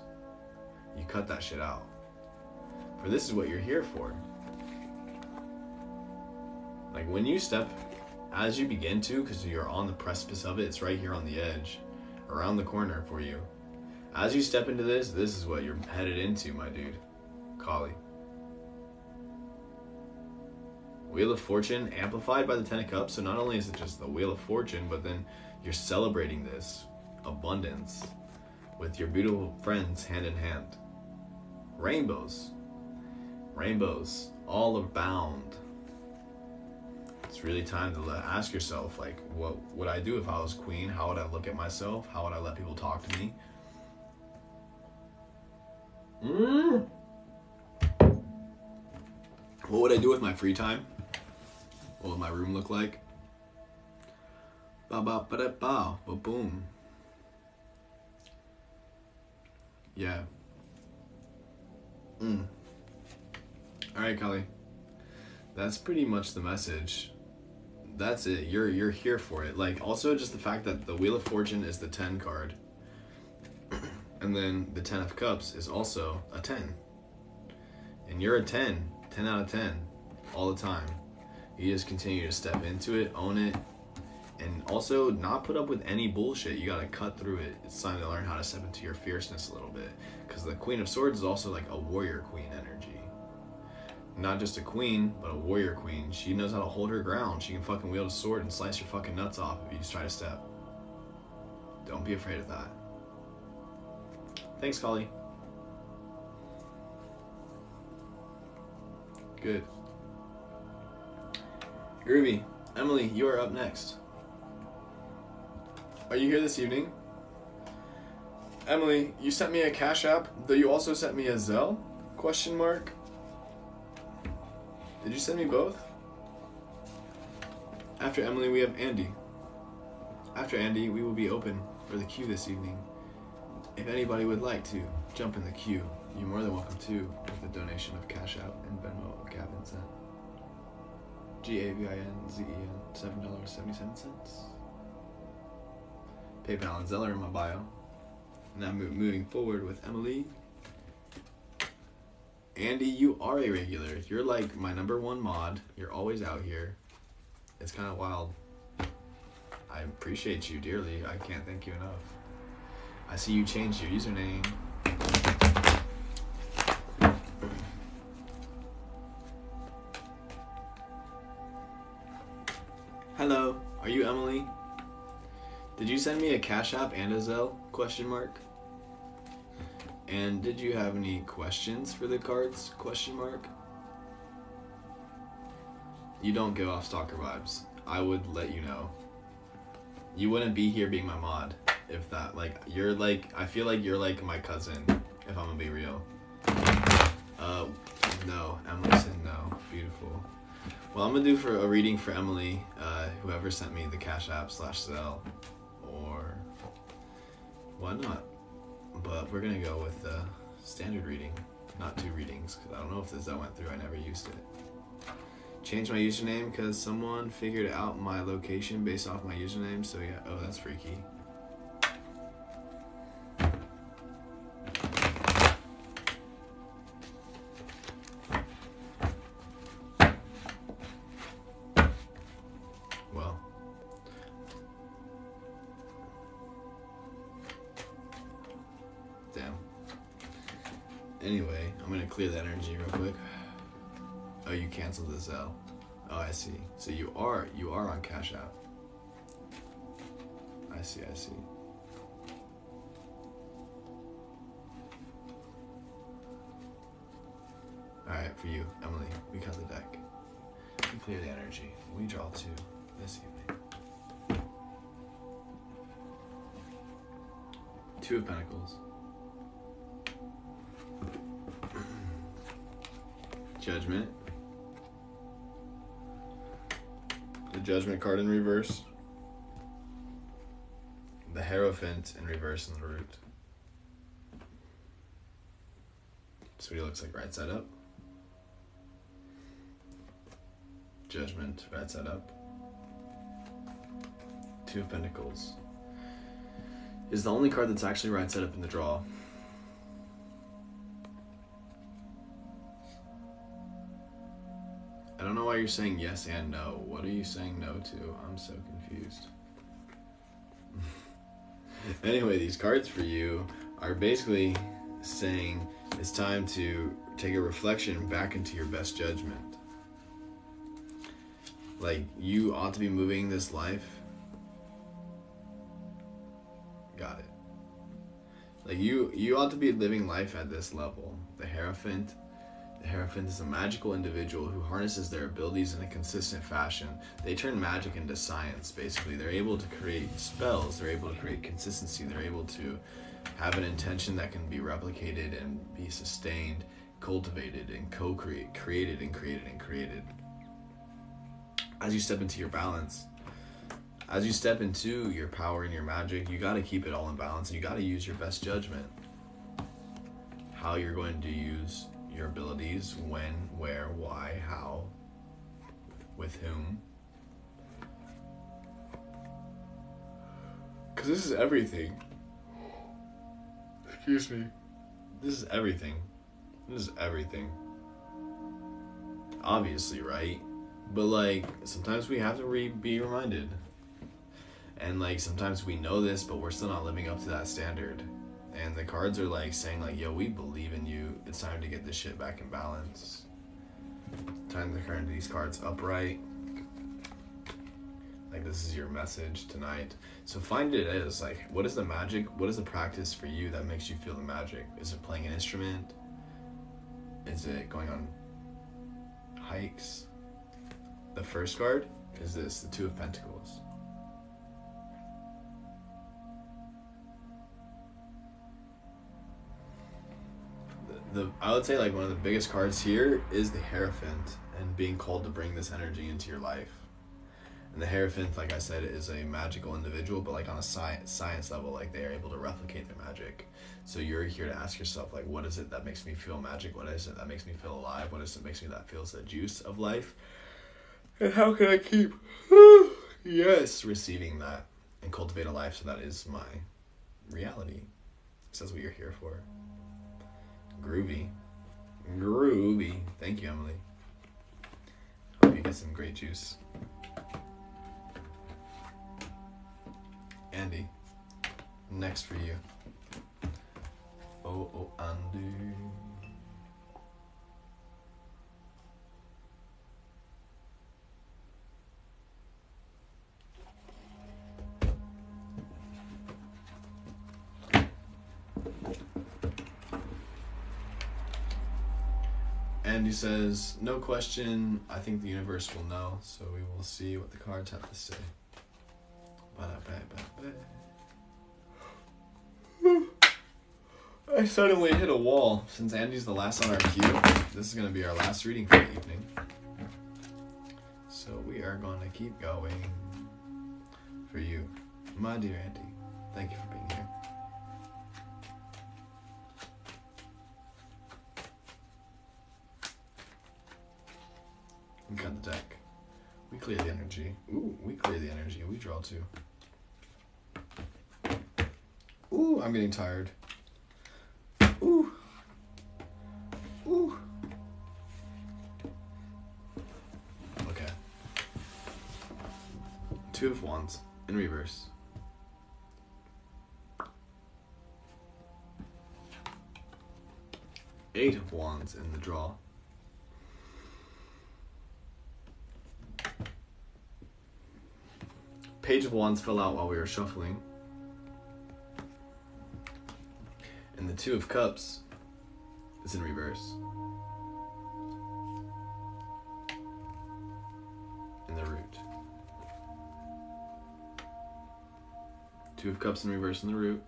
you cut that shit out. For this is what you're here for. Like when you step, as you begin to, because you're on the precipice of it, it's right here on the edge, around the corner for you. As you step into this is what you're headed into, my dude. Kali. Wheel of Fortune amplified by the Ten of Cups. So not only is it just the Wheel of Fortune, but then you're celebrating this abundance with your beautiful friends hand in hand. Rainbows all abound. It's really time to ask yourself, like, what would I do if I was queen? How would I look at myself? How would I let people talk to me? What would I do with my free time? What would my room look like? Boom. Yeah. Alright, Kali. That's pretty much the message. That's it. You're here for it. Like, also just the fact that the Wheel of Fortune is the 10 card. And then the 10 of Cups is also a 10. And you're a 10. 10 out of 10. All the time. You just continue to step into it, own it, and also not put up with any bullshit. You gotta cut through it. It's time to learn how to step into your fierceness a little bit. Because the Queen of Swords is also like a warrior queen energy. Not just a queen, but a warrior queen. She knows how to hold her ground. She can fucking wield a sword and slice your fucking nuts off if you just try to step. Don't be afraid of that. Thanks, Kali. Good. Groovy. Emily, you are up next. Are you here this evening? Emily, you sent me a Cash App, though you also sent me a Zelle? Question mark. Did you send me both? After Emily, we have Andy. After Andy, we will be open for the queue this evening. If anybody would like to jump in the queue, you're more than welcome to with a donation of Cash App and Venmo Gavin sent. GAVINZEN, $7.77. PayPal and Zeller in my bio. Now moving forward with Emily. Andy, you are a regular. You're like my #1 mod. You're always out here. It's kind of wild. I appreciate you dearly. I can't thank you enough. I see you changed your username. Hello, are you Emily? Did you send me a Cash App and a Zelle? Question mark. And did you have any questions for the cards? Question mark. You don't give off stalker vibes. I would let you know. You wouldn't be here being my mod if that, like, you're like, I feel like you're like my cousin, if I'm gonna be real. No, Emily said no. Beautiful. Well, I'm gonna do for a reading for Emily, whoever sent me the Cash App / Zelle, or why not? But we're gonna go with the standard reading, not 2 readings, because I don't know if this went through. I never used it. Changed my username because someone figured out my location based off my username. So yeah, oh, that's freaky. Well. Damn. Anyway, I'm gonna clear the energy real quick. Oh, you canceled the Zelle. Oh, I see. So you are on Cash App. I see. Alright, for you, Emily, we cut the deck. We clear the energy. We draw 2 this evening. 2 of Pentacles. Judgment. The Judgment card in reverse. The Hierophant in reverse in the root. That's what he looks like right side up. Judgment, right side up. 2 of Pentacles. Is the only card that's actually right side up in the draw. I don't know why you're saying yes and no. What are you saying no to? I'm so confused. Anyway, these cards for you are basically saying it's time to take a reflection back into your best judgment. Like, you ought to be moving this life. Got it. Like, you ought to be living life at this level. The Hierophant is a magical individual who harnesses their abilities in a consistent fashion. They turn magic into science, basically. They're able to create spells. They're able to create consistency. They're able to have an intention that can be replicated and be sustained, cultivated, and created. As you step into your balance, as you step into your power and your magic, you got to keep it all in balance, and you got to use your best judgment. How you're going to use your abilities, when, where, why, how, with whom. Because this is everything. Excuse me. This is everything. This is everything. Obviously, right? But like, sometimes we have to be reminded. And like, sometimes we know this, but we're still not living up to that standard. And the cards are like saying like, yo, we believe in you. It's time to get this shit back in balance. Time to turn these cards upright. Like, this is your message tonight. So find it as like, what is the magic? What is the practice for you that makes you feel the magic? Is it playing an instrument? Is it going on hikes? The first card is this, the Two of Pentacles. I would say like one of the biggest cards here is the Hierophant, and being called to bring this energy into your life. And the Hierophant, like I said, is a magical individual, but like on a science level, like they are able to replicate their magic. So you're here to ask yourself, like, what is it that makes me feel magic? What is it that makes me feel alive? What is it that makes me that feels the juice of life? And how can I keep, receiving that and cultivate a life so that is my reality? So that's what you're here for. Groovy. Thank you, Emily. Hope you get some great juice. Andy, next for you. Oh, Andy. Andy says, no question, I think the universe will know, so we will see what the cards have to say. I suddenly hit a wall. Since Andy's the last on our queue, this is going to be our last reading for the evening. So we are going to keep going for you, my dear Andy. Thank you for being here. We got the deck. We clear the energy. Ooh, we clear the energy. We draw two. Ooh, I'm getting tired. Ooh. Ooh. Okay. Two of Wands in reverse. Eight of Wands in the draw. Page of Wands fell out while we were shuffling. And the Two of Cups is in reverse. In the root. Two of Cups in reverse in the root.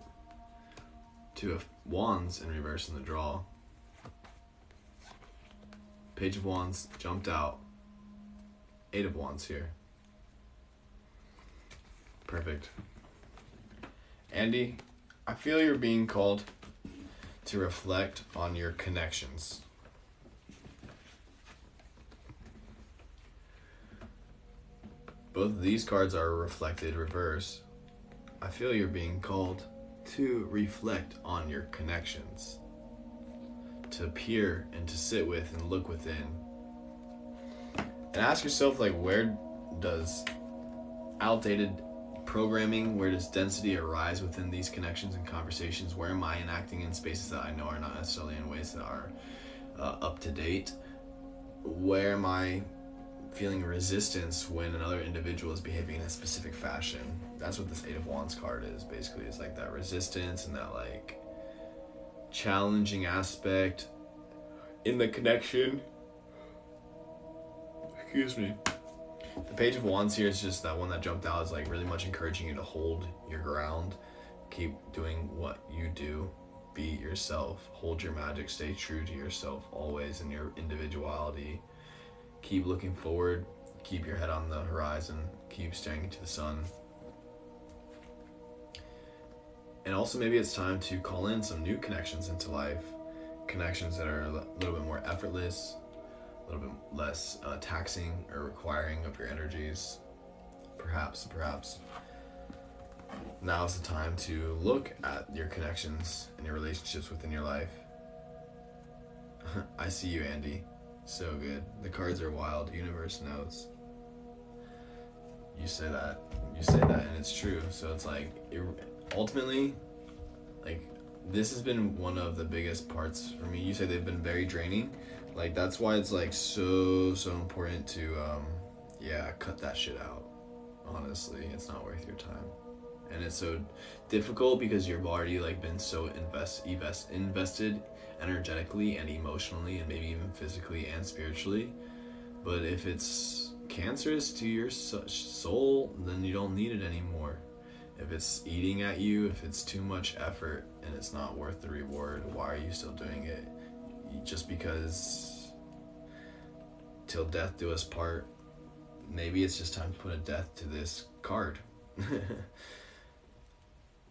Two of Wands in reverse in the draw. Page of Wands jumped out. Eight of Wands here. Perfect. Andy, I feel you're being called to reflect on your connections. Both of these cards are reflected reverse. I feel you're being called to reflect on your connections. To appear and to sit with and look within. And ask yourself, like, where does outdated programming, where does density arise within these connections and conversations? Where am I enacting in spaces that I know are not necessarily in ways that are up to date? Where am I feeling resistance when another individual is behaving in a specific fashion? That's what this Eight of Wands card is, basically. It's like that resistance and that like challenging aspect in the connection. Excuse me. The Page of Wands here is just that one that jumped out, is like really much encouraging you to hold your ground, keep doing what you do, be yourself, hold your magic, stay true to yourself always in your individuality, keep looking forward, keep your head on the horizon, keep staring into the sun. And also maybe it's time to call in some new connections into life connections that are a little bit more effortless, a little bit less taxing or requiring of your energies. Perhaps now is the time to look at your connections and your relationships within your life. I see you, Andy. So good. The cards are wild. Universe knows. You say that, and it's true. So it's like, ultimately, like, this has been one of the biggest parts for me. You say they've been very draining. Like, that's why it's like so important to, cut that shit out. Honestly, it's not worth your time. And it's so difficult because you've already like been so invested energetically and emotionally and maybe even physically and spiritually. But if it's cancerous to your soul, then you don't need it anymore. If it's eating at you, if it's too much effort and it's not worth the reward, why are you still doing it? Just because till death do us part. Maybe it's just time to put a death to this card.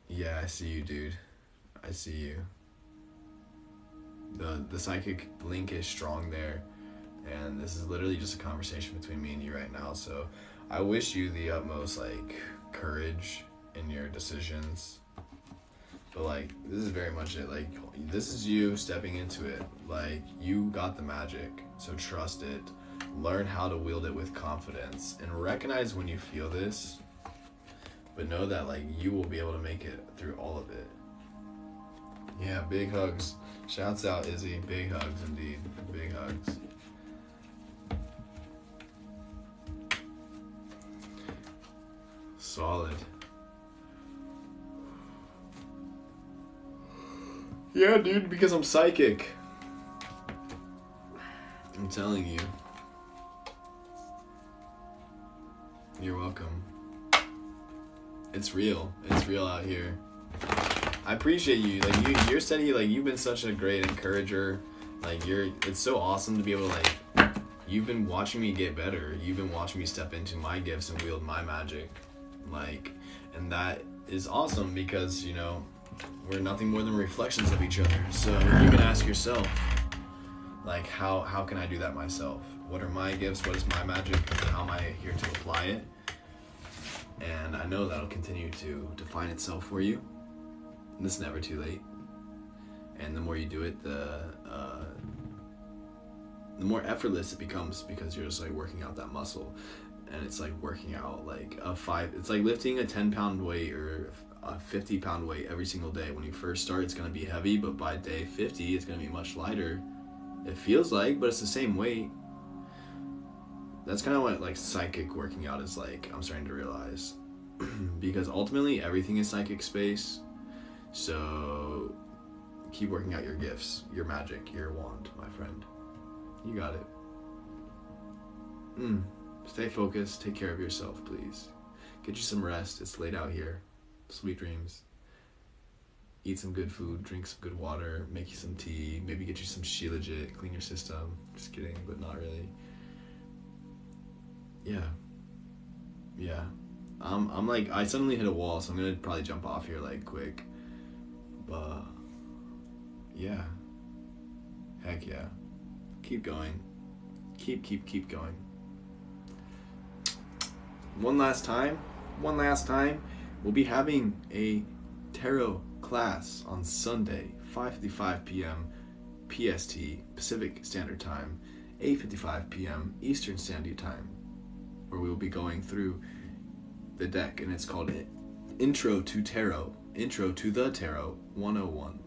Yeah, I see you, dude. I see you. The psychic link is strong there, and this is literally just a conversation between me and you right now. So I wish you the utmost like courage in your decisions. But like, this is very much it. Like, this is you stepping into it. Like, you got the magic, so trust it. Learn how to wield it with confidence and recognize when you feel this, but know that like you will be able to make it through all of it. Yeah, big hugs. Shouts out, Izzy. Big hugs indeed. Big hugs. Solid. Yeah, dude, because I'm psychic. I'm telling you. You're welcome. It's real. It's real out here. I appreciate you. Like, you're steady. Like, you've been such a great encourager. Like, it's so awesome to be able to, like, you've been watching me get better. You've been watching me step into my gifts and wield my magic. Like, and that is awesome because, you know, we're nothing more than reflections of each other. So you can ask yourself, like, how can I do that myself? What are my gifts? What is my magic? How am I here to apply it? And I know that'll continue to define itself for you. And it's never too late. And the more you do it, the more effortless it becomes because you're just like working out that muscle. And it's like working out like it's like lifting a 10-pound weight or a 50-pound weight every single day. When you first start, it's going to be heavy, but by day 50, it's going to be much lighter. It feels like, but it's the same weight. That's kind of what like psychic working out is like, I'm starting to realize. Because ultimately everything is psychic space. So keep working out your gifts, your magic, your wand, my friend. You got it. Stay focused, take care of yourself, please. Get you some rest, it's late out here. Sweet dreams. Eat some good food, drink some good water, make you some tea, maybe get you some Shilajit, clean your system. Just kidding, but not really. Yeah. I'm like, I suddenly hit a wall, so I'm gonna probably jump off here like quick. But yeah. Heck yeah. Keep going. Keep going. One last time, we'll be having a tarot class on Sunday, 5:55 p.m. PST, Pacific Standard Time, 8:55 p.m. Eastern Standard Time, where we will be going through the deck, and it's called Intro to the Tarot 101.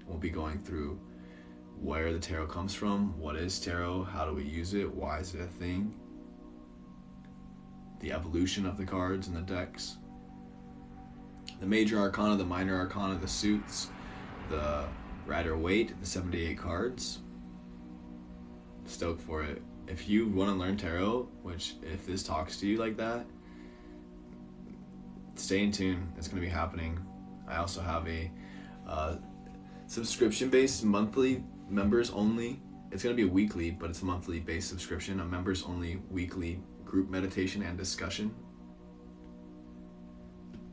We'll be going through where the tarot comes from, what is tarot, how do we use it, why is it a thing, the evolution of the cards and the decks, the major arcana, the minor arcana, the suits, the Rider-Waite, the 78 cards. Stoked for it. If you want to learn tarot, which if this talks to you like that, stay in tune. It's going to be happening. I also have a subscription-based monthly, members only. It's going to be a weekly, but it's a monthly based subscription, a members only weekly group meditation and discussion.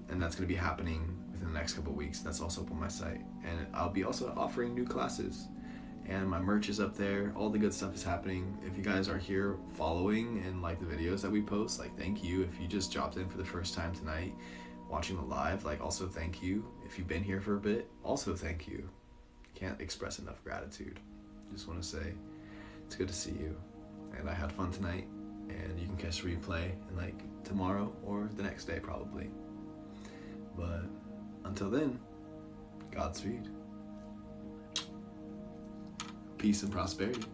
And that's going to be happening within the next couple of weeks. That's also up on my site. And I'll be also offering new classes. and my merch is up there. All the good stuff is happening. If you guys are here following and like the videos that we post, like, thank you. If you just dropped in for the first time tonight watching the live, like, also thank you. If you've been here for a bit, also thank you. Can't express enough gratitude. Just want to say it's good to see you, and I had fun tonight, and you can catch the replay in like tomorrow or the next day probably. But until then, Godspeed. Peace and prosperity.